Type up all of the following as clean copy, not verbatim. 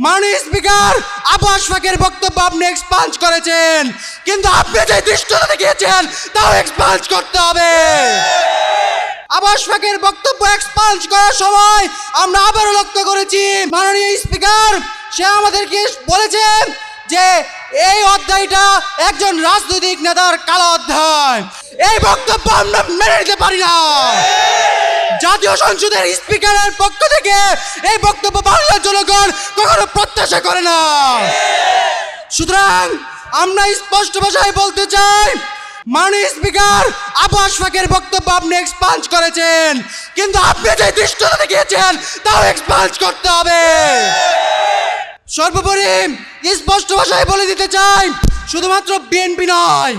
মাননীয় স্পিকার, আবাস ফাঁকের বক্তব্য আপনি এক্সপাঞ্জ করেছেন, কিন্তু আপনি যে দৃষ্টতা দেখিয়েছেন তাও এক্সপাঞ্জ করতে হবে। আবাস ফাঁকের বক্তব্য এক্সপাঞ্জ করার সময় আমরা আবারও লক্ষ্য করেছি মাননীয় স্পিকার সে আমাদেরকে বলেছেন যে এই অধ্যায়টা একজন রাজনৈতিক নেতার কালো অধ্যায়। এই বক্তব্য আমরা মেনে নিতে পারি না। জাতীয় সংসদের স্পিকারের পক্ষ থেকে এই বক্তব্য বাংলার জনগণ কখনো প্রত্যাশা করে না। সুতরাং আমরা স্পষ্ট ভাষায় বলতে চাই, মাননীয় স্পিকার, আবাস ফাঁকের বক্তব্য আপনি এক্সপাঞ্জ করেছেন, কিন্তু আপনি যে দৃষ্টতা দেখিয়েছেন তাও এক্সপাঞ্জ করতে হবে। সর্বোপরি স্পষ্ট ভাষায় বলে দিতে চাই, শুধুমাত্র বিএনপি নয়,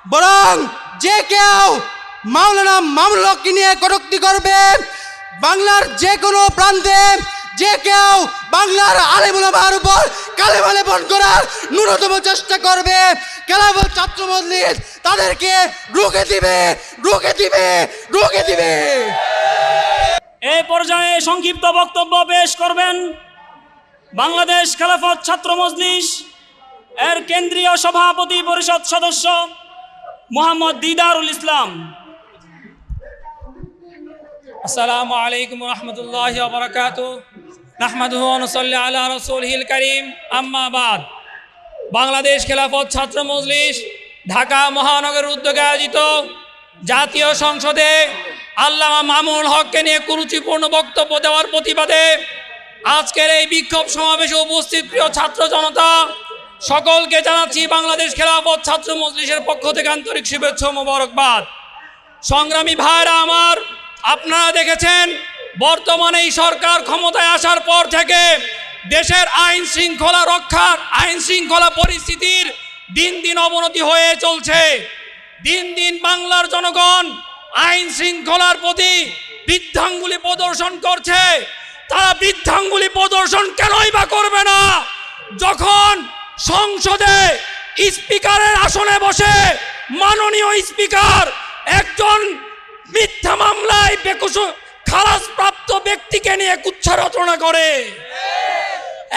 বরং যে কেউ মাওলানা মামুনুল হককে নিয়ে কটূক্তি করবে, বাংলার যে কোনো প্রান্তে যে কেউ বাংলার আলেম ওলামার উপর কালেমা লেপন করার ন্যূনতম চেষ্টা করবে, খেলাফত ছাত্র মজলিস তাদেরকে রুখে দিবে। এই পর্যায়ে সংক্ষিপ্ত বক্তব্য পেশ করবেন বাংলাদেশ খেলাফত ছাত্র মজলিস এর কেন্দ্রীয় সভাপতি পরিষদ সদস্য মোহাম্মদ দিদারুল ইসলাম। আসসালামু আলাইকুম রহমতুল্লাহি ওয়া বারাকাতুহু। নাহমাদুহু ওয়া নুসাল্লি আলা রাসূলিহিল কারীম। আম্মা বাদ। বাংলাদেশ খেলাফত ছাত্র মজলিস ঢাকা মহানগরের উদ্যোগে আয়োজিত জাতীয় সংসদে আল্লামা মামুনুল হককে নিয়ে কুরুচিপূর্ণ বক্তব্য দেওয়ার প্রতিবাদে আজকের এই বিক্ষোভ সমাবেশে উপস্থিত প্রিয় ছাত্র জনতা সকলকে জানাচ্ছি বাংলাদেশ খেলাফত ছাত্র মজলিসের পক্ষ থেকে আন্তরিক শুভেচ্ছা ও মোবারকবাদ। সংগ্রামী ভাইরা আমার, আপনারা দেখেছেন বর্তমানে এই সরকার ক্ষমতায় আসার পর থেকে দেশের আইন শৃঙ্খলা পরিস্থিতির দিন দিন অবনতি হয়ে চলছে। দিন দিন বাংলার জনগণ আইন শৃঙ্খলার প্রতি বৃদ্ধাঙ্গুলি প্রদর্শন করছে। তারা বৃদ্ধাঙ্গুলি প্রদর্শন কেনই বা করবে না, যখন সংসদে স্পিকারের আসনে বসে মাননীয় স্পিকার একজন মিথ্যা মামলায় খালাস প্রাপ্ত ব্যক্তিকে নিয়ে কুচ্ছা রচনা করে।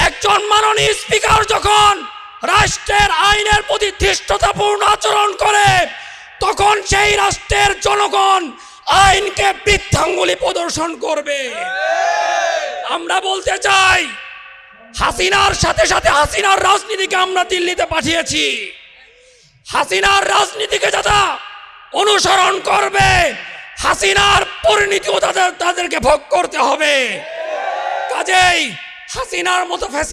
একজন মাননীয় স্পিকার যখন রাষ্ট্রের আইনের প্রতি ধৃষ্টতাপূর্ণ আচরণ করে, তখন সেই রাষ্ট্রের জনগণ আইনকে বৃদ্ধাঙ্গুলি প্রদর্শন করবে। আমরা বলতে চাই, হাসিনার সাথে সাথে হাসিনার রাজনীতিকে আমরা দিল্লিতে পাঠিয়েছি। হাসিনার রাজনীতিকে যারা অনুসরণ করবে, হাসিনার পরিণতিও তাদেরকে ভোগ করতে হবে। কাজেই হাসিনার মতো